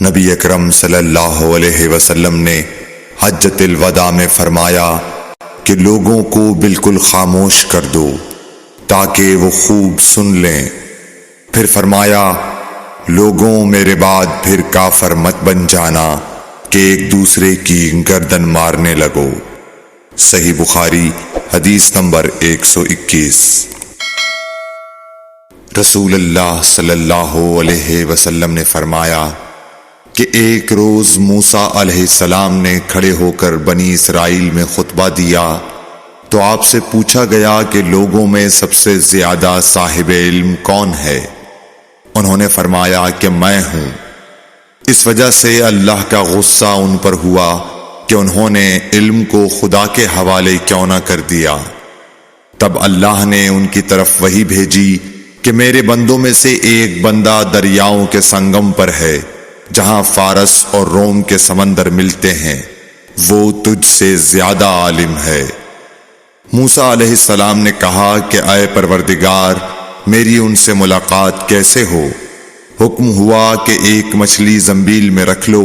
نبی اکرم صلی اللہ علیہ وسلم نے حجۃ الوداع میں فرمایا کہ لوگوں کو بالکل خاموش کر دو تاکہ وہ خوب سن لیں۔ پھر فرمایا، لوگوں میرے بعد پھر کافر مت بن جانا کہ ایک دوسرے کی گردن مارنے لگو۔ صحیح بخاری حدیث نمبر 121۔ رسول اللہ صلی اللہ علیہ وسلم نے فرمایا کہ ایک روز موسیٰ علیہ السلام نے کھڑے ہو کر بنی اسرائیل میں خطبہ دیا تو آپ سے پوچھا گیا کہ لوگوں میں سب سے زیادہ صاحب علم کون ہے؟ انہوں نے فرمایا کہ میں ہوں۔ اس وجہ سے اللہ کا غصہ ان پر ہوا کہ انہوں نے علم کو خدا کے حوالے کیوں نہ کر دیا۔ تب اللہ نے ان کی طرف وحی بھیجی کہ میرے بندوں میں سے ایک بندہ دریاؤں کے سنگم پر ہے جہاں فارس اور روم کے سمندر ملتے ہیں، وہ تجھ سے زیادہ عالم ہے۔ موسیٰ علیہ السلام نے کہا کہ اے پروردگار، میری ان سے ملاقات کیسے ہو؟ حکم ہوا کہ ایک مچھلی زنبیل میں رکھ لو،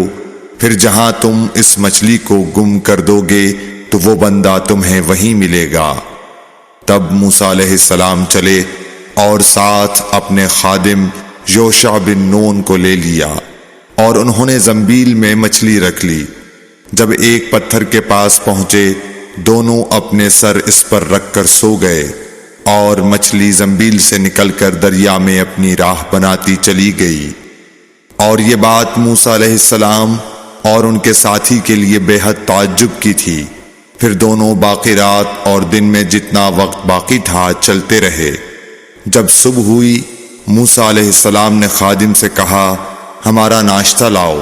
پھر جہاں تم اس مچھلی کو گم کر دو گے تو وہ بندہ تمہیں وہیں ملے گا۔ تب موسیٰ علیہ السلام چلے اور ساتھ اپنے خادم یوشع بن نون کو لے لیا، اور انہوں نے زنبیل میں مچھلی رکھ لی۔ جب ایک پتھر کے پاس پہنچے، دونوں اپنے سر اس پر رکھ کر سو گئے، اور مچھلی زنبیل سے نکل کر دریا میں اپنی راہ بناتی چلی گئی۔ اور یہ بات موسیٰ علیہ السلام اور ان کے ساتھی کے لیے بے حد تعجب کی تھی۔ پھر دونوں باقی رات اور دن میں جتنا وقت باقی تھا چلتے رہے۔ جب صبح ہوئی، موسیٰ علیہ السلام نے خادم سے کہا، ہمارا ناشتہ لاؤ،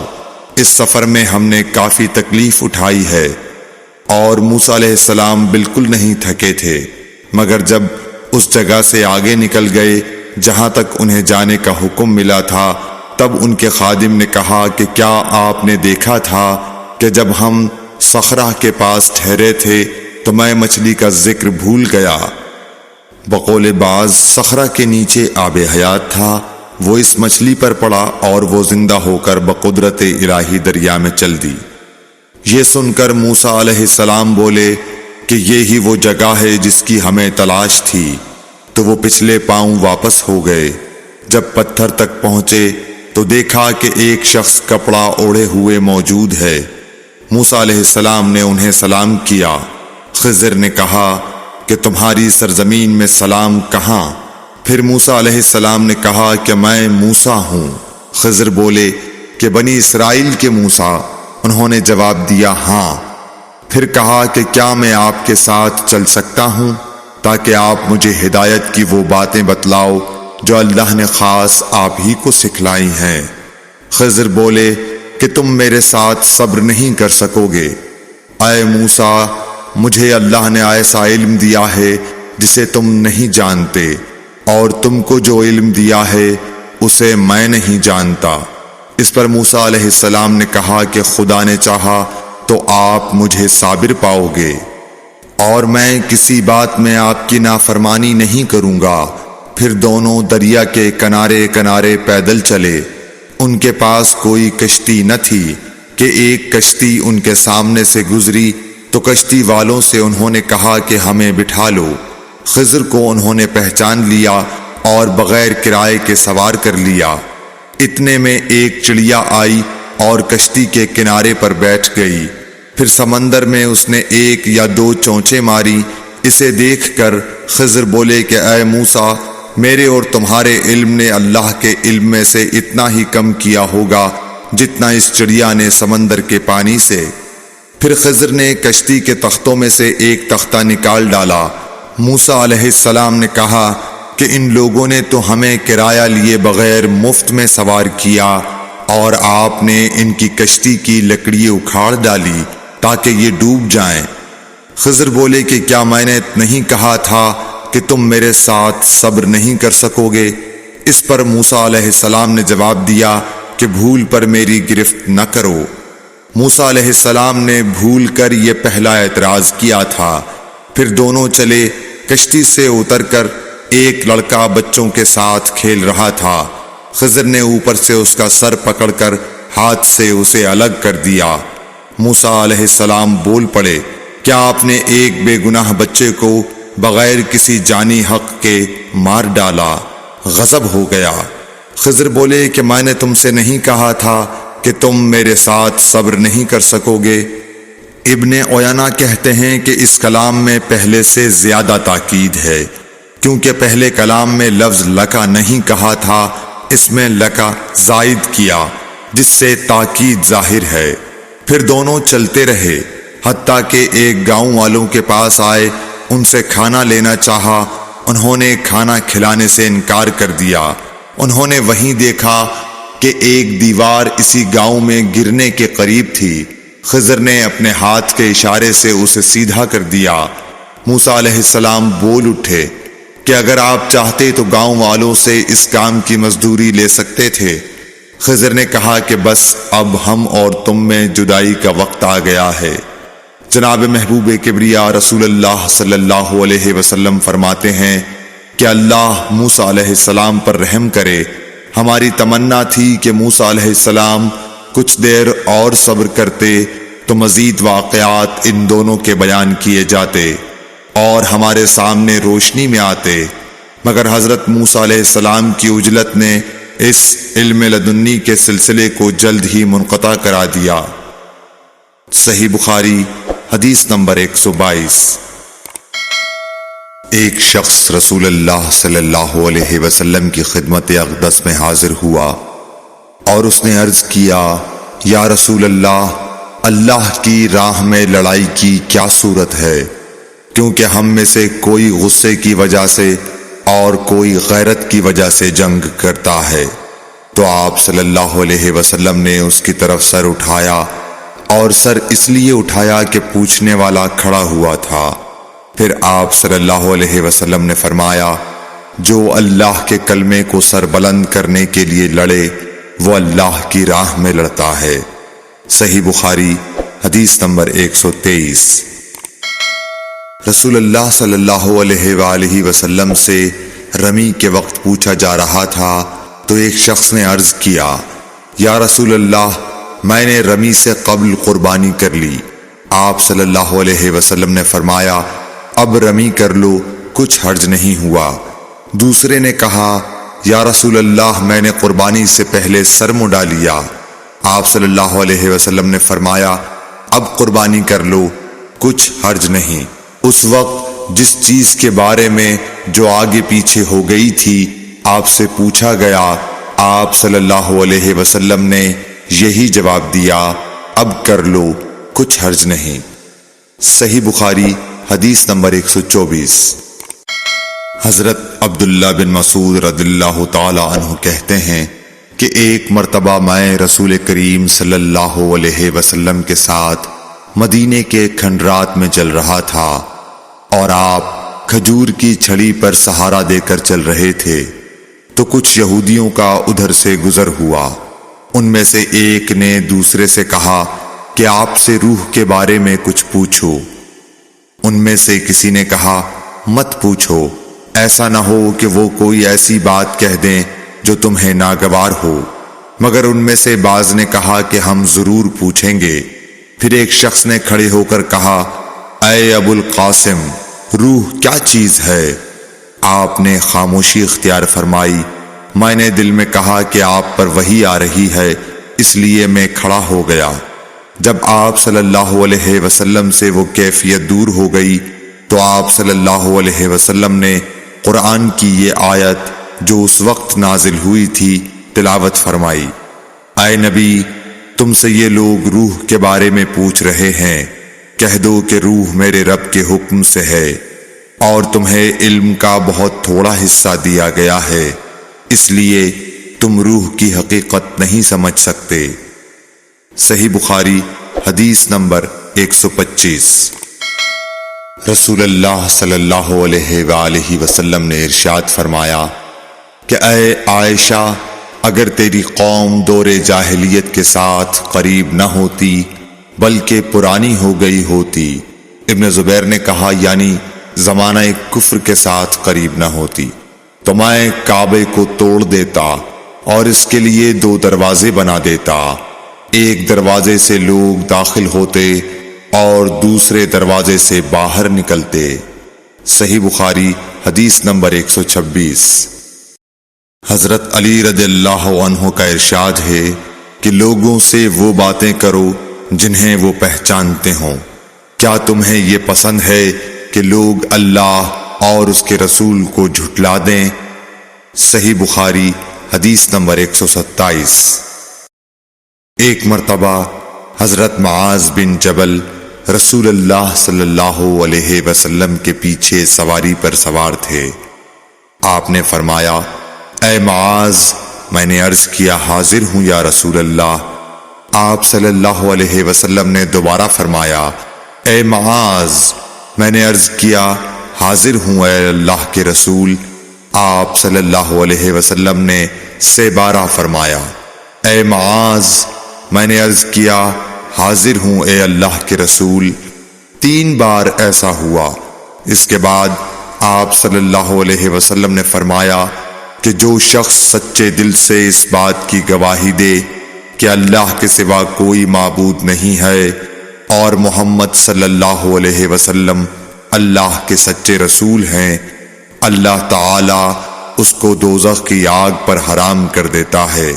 اس سفر میں ہم نے کافی تکلیف اٹھائی ہے۔ اور موسیٰ علیہ السلام بالکل نہیں تھکے تھے، مگر جب اس جگہ سے آگے نکل گئے جہاں تک انہیں جانے کا حکم ملا تھا، تب ان کے خادم نے کہا کہ کیا آپ نے دیکھا تھا کہ جب ہم صخرہ کے پاس ٹھہرے تھے تو میں مچھلی کا ذکر بھول گیا؟ بقول بعض صخرہ کے نیچے آب حیات تھا، وہ اس مچھلی پر پڑا اور وہ زندہ ہو کر بقدرت الہی دریا میں چل دی۔ یہ سن کر موسیٰ علیہ السلام بولے کہ یہی وہ جگہ ہے جس کی ہمیں تلاش تھی، تو وہ پچھلے پاؤں واپس ہو گئے۔ جب پتھر تک پہنچے تو دیکھا کہ ایک شخص کپڑا اوڑھے ہوئے موجود ہے۔ موسیٰ علیہ السلام نے انہیں سلام کیا۔ خضر نے کہا کہ تمہاری سرزمین میں سلام کہاں؟ پھر موسیٰ علیہ السلام نے کہا کہ میں موسیٰ ہوں۔ خضر بولے کہ بنی اسرائیل کے موسیٰ؟ انہوں نے جواب دیا، ہاں۔ پھر کہا کہ کیا میں آپ کے ساتھ چل سکتا ہوں تاکہ آپ مجھے ہدایت کی وہ باتیں بتلاؤ جو اللہ نے خاص آپ ہی کو سکھلائی ہیں؟ خضر بولے کہ تم میرے ساتھ صبر نہیں کر سکو گے۔ اے موسیٰ، مجھے اللہ نے ایسا علم دیا ہے جسے تم نہیں جانتے، اور تم کو جو علم دیا ہے اسے میں نہیں جانتا۔ اس پر موسیٰ علیہ السلام نے کہا کہ خدا نے چاہا تو آپ مجھے صابر پاؤ گے، اور میں کسی بات میں آپ کی نافرمانی نہیں کروں گا۔ پھر دونوں دریا کے کنارے کنارے پیدل چلے۔ ان کے پاس کوئی کشتی نہ تھی کہ ایک کشتی ان کے سامنے سے گزری تو کشتی والوں سے انہوں نے کہا کہ ہمیں بٹھا لو۔ خضر کو انہوں نے پہچان لیا اور بغیر کرائے کے سوار کر لیا۔ اتنے میں ایک چڑیا آئی اور کشتی کے کنارے پر بیٹھ گئی۔ پھر سمندر میں اس نے ایک یا دو چونچیں ماری۔ اسے دیکھ کر خضر بولے کہ اے موسیٰ، میرے اور تمہارے علم نے اللہ کے علم میں سے اتنا ہی کم کیا ہوگا جتنا اس چڑیا نے سمندر کے پانی سے۔ پھر خضر نے کشتی کے تختوں میں سے ایک تختہ نکال ڈالا۔ موسیٰ علیہ السلام نے کہا کہ ان لوگوں نے تو ہمیں کرایہ لیے بغیر مفت میں سوار کیا، اور آپ نے ان کی کشتی کی لکڑی اکھاڑ ڈالی تاکہ یہ ڈوب جائیں۔ خضر بولے کہ کیا میں نے نہیں کہا تھا کہ تم میرے ساتھ صبر نہیں کر سکو گے؟ اس پر موسیٰ علیہ السلام نے جواب دیا کہ بھول پر میری گرفت نہ کرو۔ موسیٰ علیہ السلام نے بھول کر یہ پہلا اعتراض کیا تھا۔ پھر دونوں چلے۔ کشتی سے اتر کر ایک لڑکا بچوں کے ساتھ کھیل رہا تھا۔ خضر نے اوپر سے اس کا سر پکڑ کر ہاتھ سے اسے الگ کر دیا۔ موسیٰ علیہ السلام بول پڑے، کیا آپ نے ایک بے گناہ بچے کو بغیر کسی جانی حق کے مار ڈالا؟ غضب ہو گیا۔ خضر بولے کہ میں نے تم سے نہیں کہا تھا کہ تم میرے ساتھ صبر نہیں کر سکو گے؟ ابن عیینہ کہتے ہیں کہ اس کلام میں پہلے سے زیادہ تاکید ہے، کیونکہ پہلے کلام میں لفظ لکا نہیں کہا تھا، اس میں لکا زائد کیا، جس سے تاکید ظاہر ہے۔ پھر دونوں چلتے رہے، حتیٰ کہ ایک گاؤں والوں کے پاس آئے، ان سے کھانا لینا چاہا، انہوں نے کھانا کھلانے سے انکار کر دیا۔ انہوں نے وہیں دیکھا کہ ایک دیوار اسی گاؤں میں گرنے کے قریب تھی۔ خضر نے اپنے ہاتھ کے اشارے سے اسے سیدھا کر دیا۔ موسیٰ علیہ السلام بول اٹھے کہ اگر آپ چاہتے تو گاؤں والوں سے اس کام کی مزدوری لے سکتے تھے۔ خضر نے کہا کہ بس اب ہم اور تم میں جدائی کا وقت آ گیا ہے۔ جناب محبوب کبریا رسول اللہ صلی اللہ علیہ وسلم فرماتے ہیں کہ اللہ موسیٰ علیہ السلام پر رحم کرے۔ ہماری تمنا تھی کہ موسیٰ علیہ السلام کچھ دیر اور صبر کرتے تو مزید واقعات ان دونوں کے بیان کیے جاتے اور ہمارے سامنے روشنی میں آتے، مگر حضرت موسیٰ علیہ السلام کی عجلت نے اس علم لدنی کے سلسلے کو جلد ہی منقطع کرا دیا۔ صحیح بخاری حدیث نمبر 122۔ ایک شخص رسول اللہ صلی اللہ علیہ وسلم کی خدمت اقدس میں حاضر ہوا اور اس نے عرض کیا، یا رسول اللہ، اللہ کی راہ میں لڑائی کی کیا صورت ہے؟ کیونکہ ہم میں سے کوئی غصے کی وجہ سے اور کوئی غیرت کی وجہ سے جنگ کرتا ہے۔ تو آپ صلی اللہ علیہ وسلم نے اس کی طرف سر اٹھایا، اور سر اس لیے اٹھایا کہ پوچھنے والا کھڑا ہوا تھا۔ پھر آپ صلی اللہ علیہ وسلم نے فرمایا، جو اللہ کے کلمے کو سر بلند کرنے کے لیے لڑے وہ اللہ کی راہ میں لڑتا ہے۔ صحیح بخاری حدیث نمبر 123۔ رسول اللہ صلی اللہ علیہ وآلہ وسلم سے رمی کے وقت پوچھا جا رہا تھا تو ایک شخص نے عرض کیا، یا رسول اللہ، میں نے رمی سے قبل قربانی کر لی۔ آپ صلی اللہ علیہ وسلم نے فرمایا، اب رمی کر لو، کچھ حرج نہیں ہوا۔ دوسرے نے کہا، یا رسول اللہ، میں نے قربانی سے پہلے سر مڈا لیا۔ آپ صلی اللہ علیہ وسلم نے فرمایا، اب قربانی کر لو، کچھ حرج نہیں۔ اس وقت جس چیز کے بارے میں جو آگے پیچھے ہو گئی تھی آپ سے پوچھا گیا، آپ صلی اللہ علیہ وسلم نے یہی جواب دیا، اب کر لو، کچھ حرج نہیں۔ صحیح بخاری حدیث نمبر 124۔ حضرت عبداللہ بن مسعود رضی اللہ تعالی عنہ کہتے ہیں کہ ایک مرتبہ میں رسول کریم صلی اللہ علیہ وسلم کے ساتھ مدینے کے کھنڈرات میں چل رہا تھا اور آپ کھجور کی چھڑی پر سہارا دے کر چل رہے تھے، تو کچھ یہودیوں کا ادھر سے گزر ہوا۔ ان میں سے ایک نے دوسرے سے کہا کہ آپ سے روح کے بارے میں کچھ پوچھو۔ ان میں سے کسی نے کہا، مت پوچھو، ایسا نہ ہو کہ وہ کوئی ایسی بات کہہ دیں جو تمہیں ناگوار ہو۔ مگر ان میں سے بعض نے کہا کہ ہم ضرور پوچھیں گے۔ پھر ایک شخص نے کھڑے ہو کر کہا، اے ابو القاسم، روح کیا چیز ہے؟ آپ نے خاموشی اختیار فرمائی۔ میں نے دل میں کہا کہ آپ پر وحی آ رہی ہے، اس لیے میں کھڑا ہو گیا۔ جب آپ صلی اللہ علیہ وسلم سے وہ کیفیت دور ہو گئی تو آپ صلی اللہ علیہ وسلم نے قرآن کی یہ آیت جو اس وقت نازل ہوئی تھی تلاوت فرمائی، اے نبی، تم سے یہ لوگ روح کے بارے میں پوچھ رہے ہیں، کہہ دو کہ روح میرے رب کے حکم سے ہے، اور تمہیں علم کا بہت تھوڑا حصہ دیا گیا ہے، اس لیے تم روح کی حقیقت نہیں سمجھ سکتے۔ صحیح بخاری حدیث نمبر 125۔ رسول اللہ صلی اللہ علیہ وآلہ وسلم نے ارشاد فرمایا کہ اے عائشہ، اگر تیری قوم دور جاہلیت کے ساتھ قریب نہ ہوتی بلکہ پرانی ہو گئی ہوتی۔ ابن زبیر نے کہا، یعنی زمانہ کفر کے ساتھ قریب نہ ہوتی، تو میں کعبے کو توڑ دیتا اور اس کے لیے 2 دروازے بنا دیتا، ایک دروازے سے لوگ داخل ہوتے اور دوسرے دروازے سے باہر نکلتے۔ صحیح بخاری حدیث نمبر 126۔ حضرت علی رضی اللہ عنہ کا ارشاد ہے کہ لوگوں سے وہ باتیں کرو جنہیں وہ پہچانتے ہوں۔ کیا تمہیں یہ پسند ہے کہ لوگ اللہ اور اس کے رسول کو جھٹلا دیں؟ صحیح بخاری حدیث نمبر 127۔ ایک مرتبہ حضرت معاذ بن جبل رسول اللہ صلی اللہ علیہ وسلم کے پیچھے سواری پر سوار تھے۔ آپ نے فرمایا، اے معاذ، میں نے عرض کیا حاضر ہوں یا رسول اللہ۔ آپ صلی اللہ علیہ وسلم نے دوبارہ فرمایا، اے معاذ، میں نے عرض کیا حاضر ہوں اے اللہ کے رسول۔ آپ صلی اللہ علیہ وسلم نے 12 فرمایا، اے معاذ، میں نے عرض کیا حاضر ہوں اے اللہ کے رسول۔ 3 بار ایسا ہوا۔ اس کے بعد آپ صلی اللہ علیہ وسلم نے فرمایا کہ جو شخص سچے دل سے اس بات کی گواہی دے کہ اللہ کے سوا کوئی معبود نہیں ہے اور محمد صلی اللہ علیہ وسلم اللہ کے سچے رسول ہیں، اللہ تعالی اس کو دوزخ کی آگ پر حرام کر دیتا ہے۔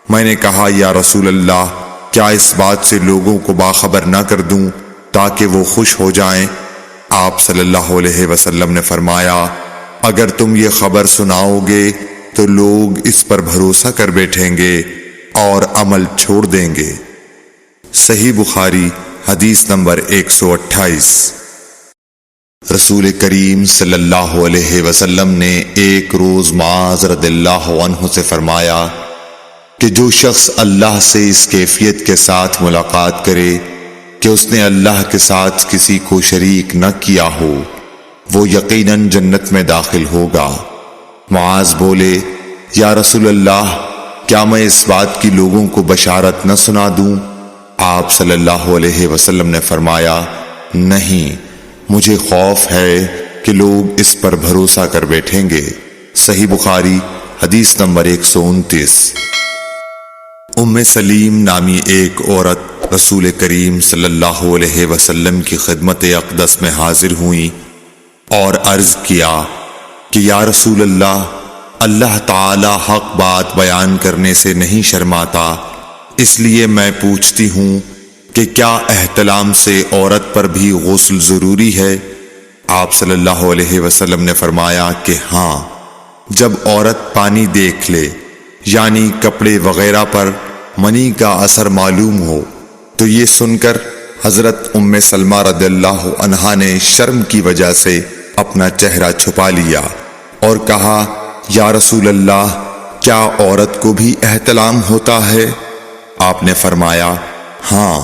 میں نے کہا، یا رسول اللہ، کیا اس بات سے لوگوں کو باخبر نہ کر دوں تاکہ وہ خوش ہو جائیں؟ آپ صلی اللہ علیہ وسلم نے فرمایا، اگر تم یہ خبر سناؤ گے تو لوگ اس پر بھروسہ کر بیٹھیں گے اور عمل چھوڑ دیں گے۔ صحیح بخاری حدیث نمبر 128۔ رسول کریم صلی اللہ علیہ وسلم نے ایک روز معاذ رضی اللہ عنہ سے فرمایا کہ جو شخص اللہ سے اس کیفیت کے ساتھ ملاقات کرے کہ اس نے اللہ کے ساتھ کسی کو شریک نہ کیا ہو، وہ یقیناً جنت میں داخل ہوگا۔ معاذ بولے، یا رسول اللہ، کیا میں اس بات کی لوگوں کو بشارت نہ سنا دوں؟ آپ صلی اللہ علیہ وسلم نے فرمایا، نہیں، مجھے خوف ہے کہ لوگ اس پر بھروسہ کر بیٹھیں گے۔ صحیح بخاری حدیث نمبر 129۔ ام سلیم نامی ایک عورت رسول کریم صلی اللہ علیہ وسلم کی خدمت اقدس میں حاضر ہوئی اور عرض کیا کہ یا رسول اللہ، اللہ تعالی حق بات بیان کرنے سے نہیں شرماتا، اس لیے میں پوچھتی ہوں کہ کیا احتلام سے عورت پر بھی غسل ضروری ہے؟ آپ صلی اللہ علیہ وسلم نے فرمایا کہ ہاں، جب عورت پانی دیکھ لے، یعنی کپڑے وغیرہ پر منی کا اثر معلوم ہو۔ تو یہ سن کر حضرت ام سلمہ رضی اللہ عنہا نے شرم کی وجہ سے اپنا چہرہ چھپا لیا اور کہا، یا رسول اللہ، کیا عورت کو بھی احتلام ہوتا ہے؟ آپ نے فرمایا، ہاں،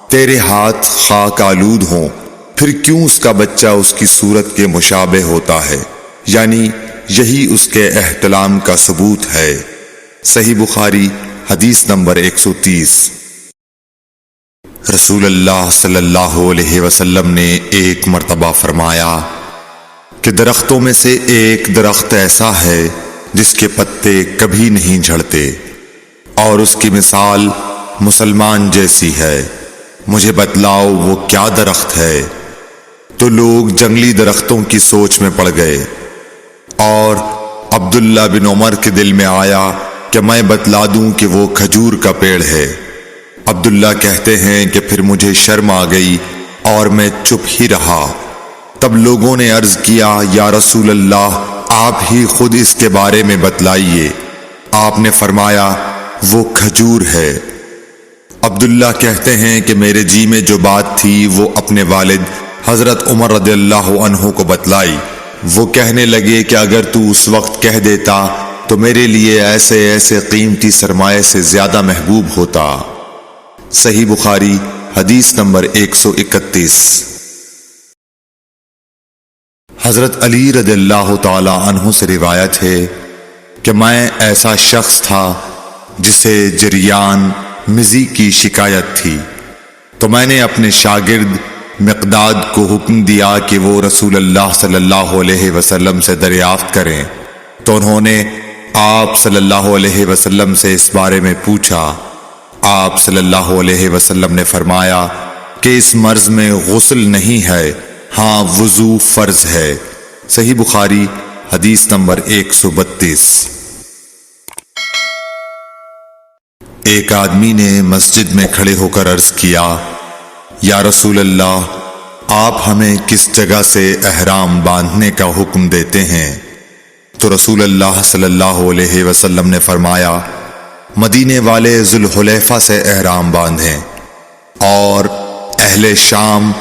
تیرے ہاتھ خاک آلود ہوں، پھر کیوں اس کا بچہ اس کی صورت کے مشابہ ہوتا ہے، یعنی یہی اس کے احتلام کا ثبوت ہے۔ صحیح بخاری حدیث نمبر 130۔ رسول اللہ صلی اللہ علیہ وسلم نے ایک مرتبہ فرمایا کہ درختوں میں سے ایک درخت ایسا ہے جس کے پتے کبھی نہیں جھڑتے، اور اس کی مثال مسلمان جیسی ہے، مجھے بتلاؤ وہ کیا درخت ہے؟ تو لوگ جنگلی درختوں کی سوچ میں پڑ گئے، اور عبداللہ بن عمر کے دل میں آیا کہ میں بتلا دوں کہ وہ کھجور کا پیڑ ہے۔ عبداللہ کہتے ہیں کہ پھر مجھے شرم آ گئی اور میں چپ ہی رہا۔ تب لوگوں نے عرض کیا، یا رسول اللہ، آپ ہی خود اس کے بارے میں بتلائیے۔ آپ نے فرمایا، وہ کھجور ہے۔ عبداللہ کہتے ہیں کہ میرے جی میں جو بات تھی وہ اپنے والد حضرت عمر رضی اللہ عنہ کو بتلائی۔ وہ کہنے لگے کہ اگر تو اس وقت کہہ دیتا تو میرے لیے ایسے ایسے قیمتی سرمایے سے زیادہ محبوب ہوتا۔ صحیح بخاری حدیث نمبر 131۔ حضرت علی رضی اللہ تعالی عنہ سے روایت ہے کہ میں ایسا شخص تھا جسے جریان مزی کی شکایت تھی، تو میں نے اپنے شاگرد مقداد کو حکم دیا کہ وہ رسول اللہ صلی اللہ علیہ وسلم سے دریافت کریں، تو انہوں نے آپ صلی اللہ علیہ وسلم سے اس بارے میں پوچھا۔ آپ صلی اللہ علیہ وسلم نے فرمایا کہ اس مرض میں غسل نہیں ہے، ہاں وضو فرض ہے۔ صحیح بخاری حدیث نمبر 132۔ ایک آدمی نے مسجد میں کھڑے ہو کر عرض کیا، یا رسول اللہ، آپ ہمیں کس جگہ سے احرام باندھنے کا حکم دیتے ہیں؟ تو رسول اللہ صلی اللہ علیہ وسلم نے فرمایا، مدینے والے ذوالحلیفہ سے احرام باندھیں، اور اہل شام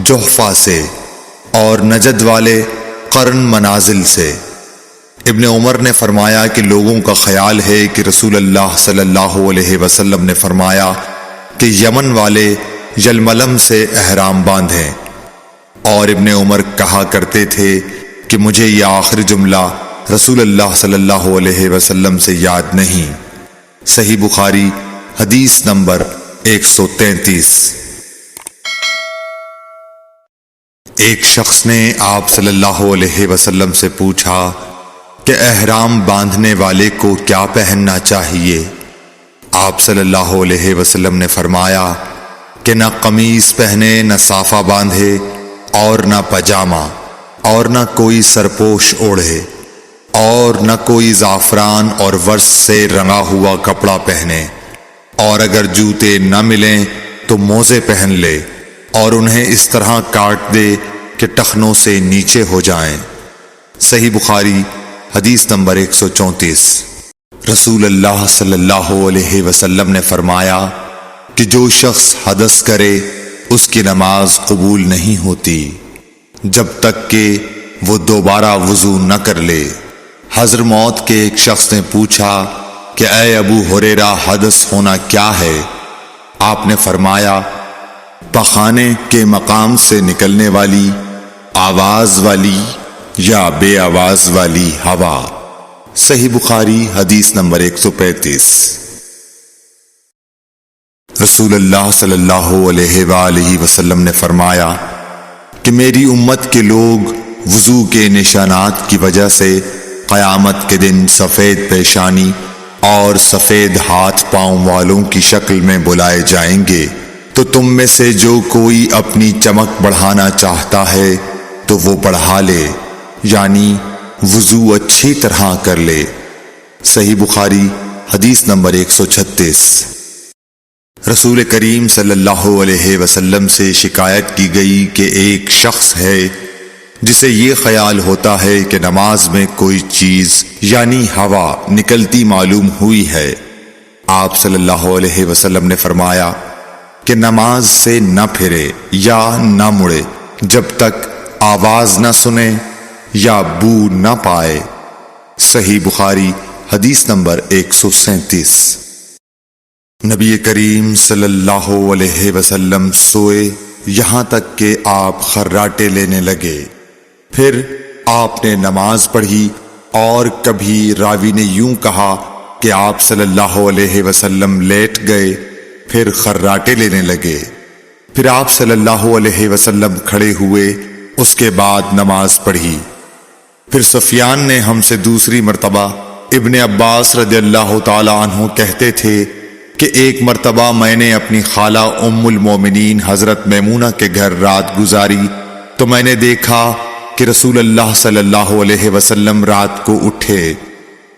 جحفہ سے، اور نجد والے قرن منازل سے۔ ابن عمر نے فرمایا کہ لوگوں کا خیال ہے کہ رسول اللہ صلی اللہ علیہ وسلم نے فرمایا کہ یمن والے یلملم سے احرام باندھیں، اور ابن عمر کہا کرتے تھے کہ مجھے یہ آخری جملہ رسول اللہ صلی اللہ علیہ وسلم سے یاد نہیں۔ صحیح بخاری حدیث نمبر 133۔ ایک شخص نے آپ صلی اللہ علیہ وسلم سے پوچھا کہ احرام باندھنے والے کو کیا پہننا چاہیے؟ آپ صلی اللہ علیہ وسلم نے فرمایا کہ نہ قمیص پہنے، نہ صافہ باندھے، اور نہ پاجامہ، اور نہ کوئی سرپوش اوڑھے، اور نہ کوئی زعفران اور ورس سے رنگا ہوا کپڑا پہنے، اور اگر جوتے نہ ملیں تو موزے پہن لے، اور انہیں اس طرح کاٹ دے کہ ٹخنوں سے نیچے ہو جائیں۔ صحیح بخاری حدیث نمبر 134۔ رسول اللہ صلی اللہ علیہ وسلم نے فرمایا کہ جو شخص حدث کرے اس کی نماز قبول نہیں ہوتی جب تک کہ وہ دوبارہ وضو نہ کر لے۔ حضرموت کے ایک شخص نے پوچھا کہ اے ابو ہریرہ، حدث ہونا کیا ہے؟ آپ نے فرمایا، پخانے کے مقام سے نکلنے والی آواز والی یا بے آواز والی ہوا۔ صحیح بخاری حدیث نمبر 135۔ رسول اللہ صلی اللہ علیہ وآلہ وسلم نے فرمایا کہ میری امت کے لوگ وضو کے نشانات کی وجہ سے قیامت کے دن سفید پیشانی اور سفید ہاتھ پاؤں والوں کی شکل میں بلائے جائیں گے، تو تم میں سے جو کوئی اپنی چمک بڑھانا چاہتا ہے تو وہ بڑھا لے، یعنی وضو اچھی طرح کر لے۔ صحیح بخاری حدیث نمبر 136۔ رسول کریم صلی اللہ علیہ وسلم سے شکایت کی گئی کہ ایک شخص ہے جسے یہ خیال ہوتا ہے کہ نماز میں کوئی چیز یعنی ہوا نکلتی معلوم ہوئی ہے۔ آپ صلی اللہ علیہ وسلم نے فرمایا کہ نماز سے نہ پھرے یا نہ مڑے جب تک آواز نہ سنے یا بو نہ پائے۔ صحیح بخاری حدیث نمبر 137۔ نبی کریم صلی اللہ علیہ وسلم سوئے یہاں تک کہ آپ خراٹے لینے لگے، پھر آپ نے نماز پڑھی، اور کبھی راوی نے یوں کہا کہ آپ صلی اللہ علیہ وسلم لیٹ گئے، پھر خراٹے لینے لگے، پھر آپ صلی اللہ علیہ وسلم کھڑے ہوئے، اس کے بعد نماز پڑھی۔ پھر سفیان نے ہم سے دوسری مرتبہ، ابن عباس رضی اللہ تعالی عنہ کہتے تھے کہ ایک مرتبہ میں نے اپنی خالہ ام المومنین حضرت میمونہ کے گھر رات گزاری تو میں نے دیکھا کہ رسول اللہ صلی اللہ علیہ وسلم رات کو اٹھے۔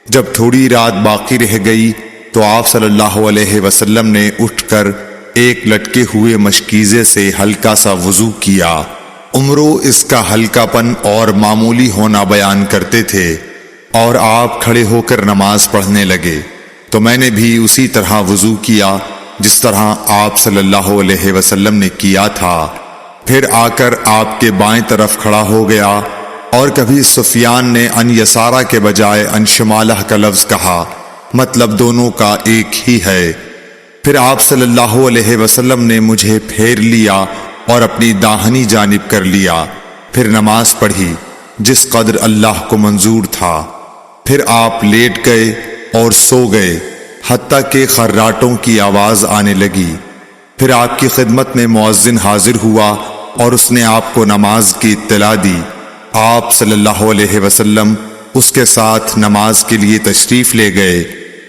جب تھوڑی رات باقی رہ گئی تو آپ صلی اللہ علیہ وسلم نے اٹھ کر ایک لٹکے ہوئے مشکیزے سے ہلکا سا وضو کیا۔ عمرو اس کا ہلکا پن اور معمولی ہونا بیان کرتے تھے، اور آپ کھڑے ہو کر نماز پڑھنے لگے تو میں نے بھی اسی طرح وضو کیا جس طرح آپ صلی اللہ علیہ وسلم نے کیا تھا، پھر آ کر آپ کے بائیں طرف کھڑا ہو گیا، اور کبھی سفیان نے ان یسارہ کے بجائے ان شمالہ کا لفظ کہا، مطلب دونوں کا ایک ہی ہے۔ پھر آپ صلی اللہ علیہ وسلم نے مجھے پھیر لیا اور اپنی داہنی جانب کر لیا، پھر نماز پڑھی جس قدر اللہ کو منظور تھا، پھر آپ لیٹ گئے اور سو گئے حتیٰ کہ خراٹوں کی آواز آنے لگی۔ پھر آپ کی خدمت میں مؤذن حاضر ہوا اور اس نے آپ کو نماز کی اطلاع دی۔ آپ صلی اللہ علیہ وسلم اس کے ساتھ نماز کے لیے تشریف لے گئے،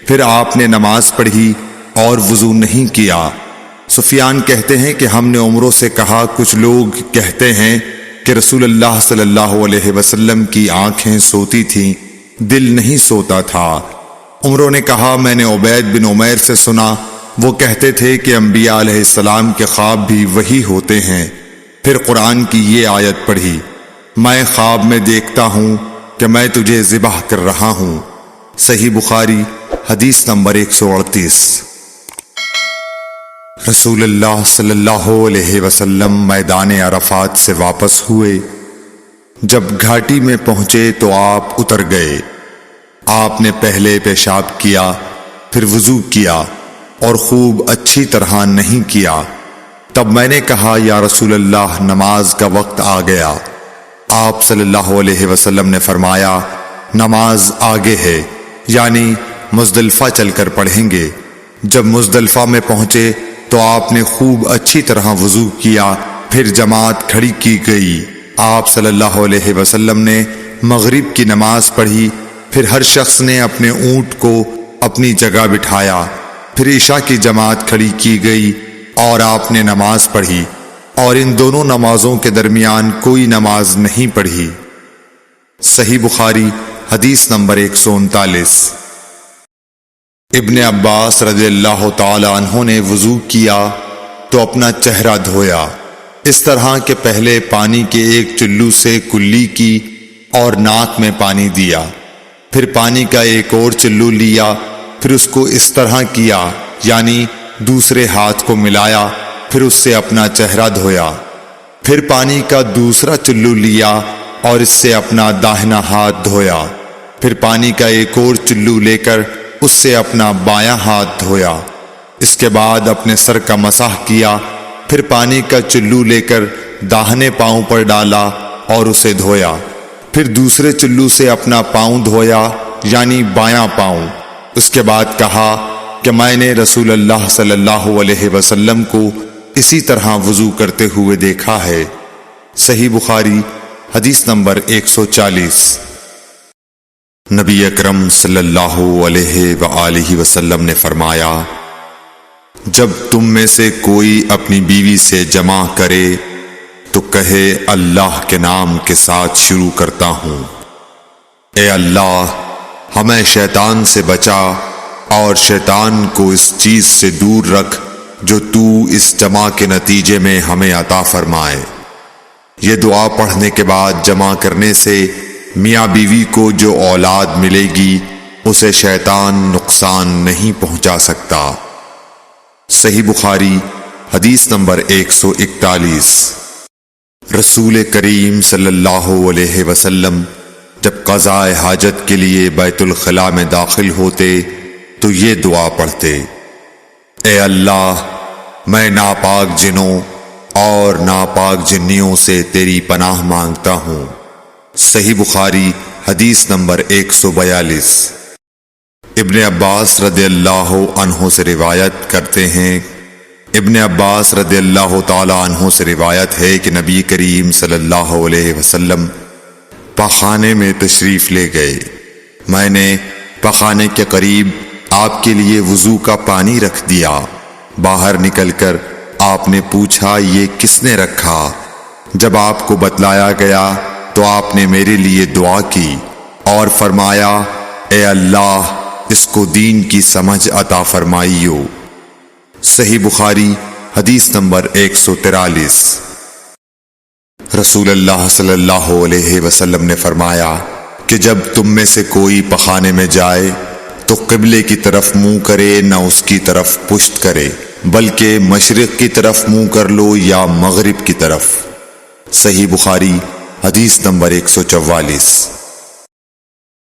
پھر آپ نے نماز پڑھی اور وضو نہیں کیا۔ سفیان کہتے ہیں کہ ہم نے عمروں سے کہا، کچھ لوگ کہتے ہیں کہ رسول اللہ صلی اللہ علیہ وسلم کی آنکھیں سوتی تھیں، دل نہیں سوتا تھا۔ عمروں نے کہا، میں نے عبید بن عمیر سے سنا، وہ کہتے تھے کہ انبیاء علیہ السلام کے خواب بھی وہی ہوتے ہیں۔ پھر قرآن کی یہ آیت پڑھی، میں خواب میں دیکھتا ہوں کہ میں تجھے ذبح کر رہا ہوں۔ صحیح بخاری حدیث نمبر 138۔ رسول اللہ صلی اللہ علیہ وسلم میدان عرفات سے واپس ہوئے۔ جب گھاٹی میں پہنچے تو آپ اتر گئے۔ آپ نے پہلے پیشاب کیا، پھر وضو کیا اور خوب اچھی طرح نہیں کیا۔ تب میں نے کہا، یا رسول اللہ، نماز کا وقت آ گیا۔ آپ صلی اللہ علیہ وسلم نے فرمایا، نماز آگے ہے، یعنی مزدلفہ چل کر پڑھیں گے۔ جب مزدلفہ میں پہنچے تو آپ نے خوب اچھی طرح وضو کیا، پھر جماعت کھڑی کی گئی۔ آپ صلی اللہ علیہ وسلم نے مغرب کی نماز پڑھی، پھر ہر شخص نے اپنے اونٹ کو اپنی جگہ بٹھایا، پھر عشاء کی جماعت کھڑی کی گئی اور آپ نے نماز پڑھی، اور ان دونوں نمازوں کے درمیان کوئی نماز نہیں پڑھی۔ صحیح بخاری حدیث نمبر 139۔ ابن عباس رضی اللہ تعالی عنہ نے وضو کیا تو اپنا چہرہ دھویا، اس طرح کہ پہلے پانی کے ایک چلو سے کلی کی اور ناک میں پانی دیا، پھر پانی کا ایک اور چلو لیا، پھر اس کو اس طرح کیا، یعنی دوسرے ہاتھ کو ملایا، پھر اس سے اپنا چہرہ دھویا، پھر پانی کا دوسرا چلو لیا اور اس سے اپنا داہنا ہاتھ دھویا، پھر پانی کا ایک اور چلو لے کر اس سے اپنا بایاں ہاتھ دھویا، اس کے بعد اپنے سر کا مسح کیا، پھر پانی کا چلو لے کر داہنے پاؤں پر ڈالا اور اسے دھویا، پھر دوسرے چلو سے اپنا پاؤں دھویا، یعنی بایاں پاؤں۔ اس کے بعد کہا کہ میں نے رسول اللہ صلی اللہ علیہ وسلم کو اسی طرح وضو کرتے ہوئے دیکھا ہے۔ صحیح بخاری حدیث نمبر 140۔ نبی اکرم صلی اللہ علیہ وآلہ وسلم نے فرمایا، جب تم میں سے کوئی اپنی بیوی سے جمع کرے تو کہے، اللہ کے نام کے ساتھ شروع کرتا ہوں۔ اے اللہ، ہمیں شیطان سے بچا اور شیطان کو اس چیز سے دور رکھ جو تو اس جمع کے نتیجے میں ہمیں عطا فرمائے۔ یہ دعا پڑھنے کے بعد جمع کرنے سے میاں بیوی کو جو اولاد ملے گی اسے شیطان نقصان نہیں پہنچا سکتا۔ صحیح بخاری حدیث نمبر 141۔ رسول کریم صلی اللہ علیہ وسلم جب قضاء حاجت کے لیے بیت الخلاء میں داخل ہوتے تو یہ دعا پڑھتے، اے اللہ، میں ناپاک جنوں اور ناپاک جنیوں سے تیری پناہ مانگتا ہوں۔ صحیح بخاری حدیث نمبر 142۔ ابن عباس رضی اللہ عنہ سے روایت کرتے ہیں، ابن عباس رضی اللہ تعالی عنہ سے روایت ہے کہ نبی کریم صلی اللہ علیہ وسلم پخانے میں تشریف لے گئے۔ میں نے پخانے کے قریب آپ کے لیے وضو کا پانی رکھ دیا۔ باہر نکل کر آپ نے پوچھا، یہ کس نے رکھا؟ جب آپ کو بتلایا گیا تو آپ نے میرے لیے دعا کی اور فرمایا، اے اللہ، اس کو دین کی سمجھ عطا فرمائیو۔ صحیح بخاری حدیث نمبر 143۔ رسول اللہ صلی اللہ علیہ وسلم نے فرمایا کہ جب تم میں سے کوئی پخانے میں جائے تو قبلے کی طرف منہ کرے، نہ اس کی طرف پشت کرے، بلکہ مشرق کی طرف منہ کر لو یا مغرب کی طرف۔ صحیح بخاری حدیث نمبر 144۔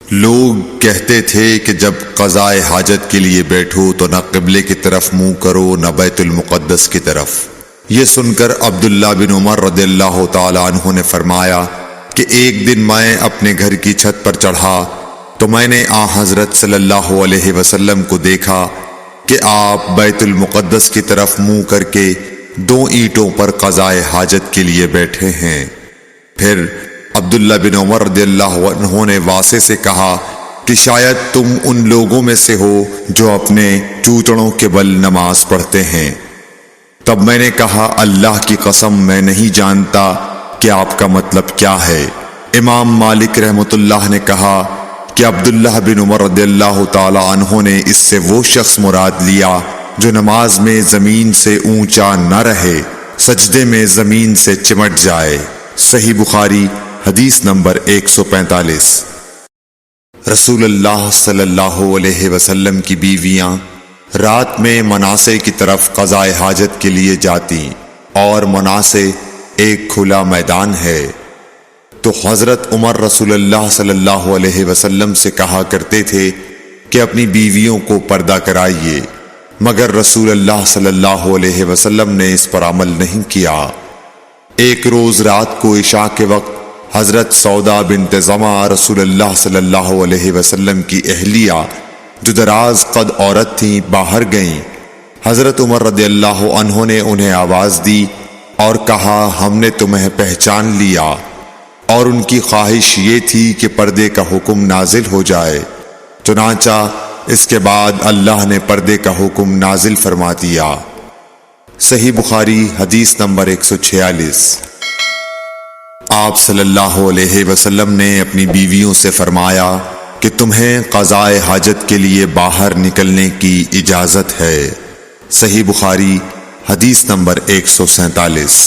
لوگ کہتے تھے کہ جب قضاء حاجت کے لیے بیٹھو تو نہ قبلے کی طرف منہ کرو نہ بیت المقدس کی طرف۔ یہ سن کر عبداللہ بن عمر رضی اللہ تعالی عنہ نے فرمایا کہ ایک دن میں اپنے گھر کی چھت پر چڑھا تو میں نے حضرت صلی اللہ علیہ وسلم کو دیکھا کہ آپ بیت المقدس کی طرف منہ کر کے 2 اینٹوں پر قضاء حاجت کے لیے بیٹھے ہیں۔ پھر عبداللہ بن عمر رضی اللہ عنہ نے واسع سے کہا، کہ شاید تم ان لوگوں میں سے ہو جو اپنے چوتڑوں کے بل نماز پڑھتے ہیں۔ تب میں نے کہا اللہ کی قسم میں نہیں جانتا کہ آپ کا مطلب کیا ہے۔ امام مالک رحمۃ اللہ نے کہا کہ عبداللہ بن عمر رضی اللہ تعالی عنہ نے اس سے وہ شخص مراد لیا جو نماز میں زمین سے اونچا نہ رہے، سجدے میں زمین سے چمٹ جائے۔ صحیح بخاری حدیث نمبر 145۔ رسول اللہ صلی اللہ علیہ وسلم کی بیویاں رات میں مناصے کی طرف قضاء حاجت کے لیے جاتی، اور مناصے ایک کھلا میدان ہے، تو حضرت عمر رسول اللہ صلی اللہ علیہ وسلم سے کہا کرتے تھے کہ اپنی بیویوں کو پردہ کرائیے، مگر رسول اللہ صلی اللہ علیہ وسلم نے اس پر عمل نہیں کیا۔ ایک روز رات کو عشاء کے وقت حضرت سودا بنت زمعہ رسول اللہ صلی اللہ علیہ وسلم کی اہلیہ جو دراز قد عورت تھیں باہر گئیں۔ حضرت عمر رضی اللہ عنہ نے انہیں آواز دی اور کہا ہم نے تمہیں پہچان لیا، اور ان کی خواہش یہ تھی کہ پردے کا حکم نازل ہو جائے، چنانچہ اس کے بعد اللہ نے پردے کا حکم نازل فرما دیا۔ صحیح بخاری حدیث نمبر 146۔ آپ صلی اللہ علیہ وسلم نے اپنی بیویوں سے فرمایا کہ تمہیں قضاء حاجت کے لیے باہر نکلنے کی اجازت ہے۔ صحیح بخاری حدیث نمبر 147۔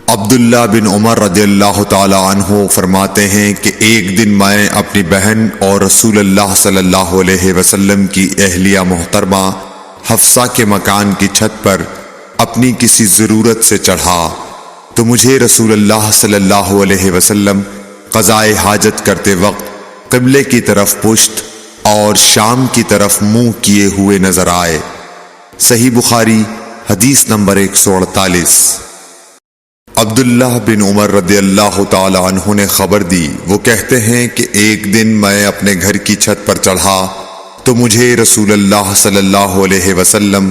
عبداللہ بن عمر رضی اللہ تعالی عنہ فرماتے ہیں کہ ایک دن میں اپنی بہن اور رسول اللہ صلی اللہ علیہ وسلم کی اہلیہ محترمہ حفصہ کے مکان کی چھت پر اپنی کسی ضرورت سے چڑھا، تو مجھے رسول اللہ صلی اللہ علیہ وسلم قضاء حاجت کرتے وقت قبلے کی طرف پشت اور شام کی طرف منہ کیے ہوئے نظر آئے۔ صحیح بخاری حدیث نمبر 148۔ عبداللہ بن عمر رضی اللہ تعالی عنہ نے خبر دی، وہ کہتے ہیں کہ ایک دن میں اپنے گھر کی چھت پر چڑھا تو مجھے رسول اللہ صلی اللہ علیہ وسلم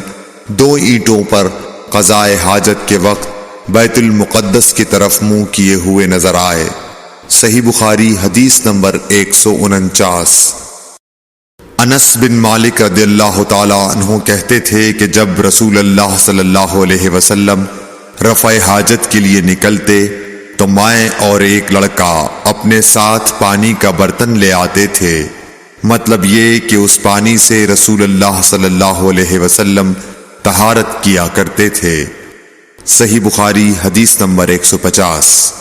2 اینٹوں پر قضاء حاجت کے وقت بیت المقدس کی طرف منہ کیے ہوئے نظر آئے۔ صحیح بخاری حدیث نمبر 149۔ انس بن مالک رضی اللہ تعالی عنہ کہتے تھے کہ جب رسول اللہ صلی اللہ علیہ وسلم رفع حاجت کے لیے نکلتے تو میں اور ایک لڑکا اپنے ساتھ پانی کا برتن لے آتے تھے، مطلب یہ کہ اس پانی سے رسول اللہ صلی اللہ علیہ وسلم طہارت کیا کرتے تھے۔ صحیح بخاری حدیث نمبر 150۔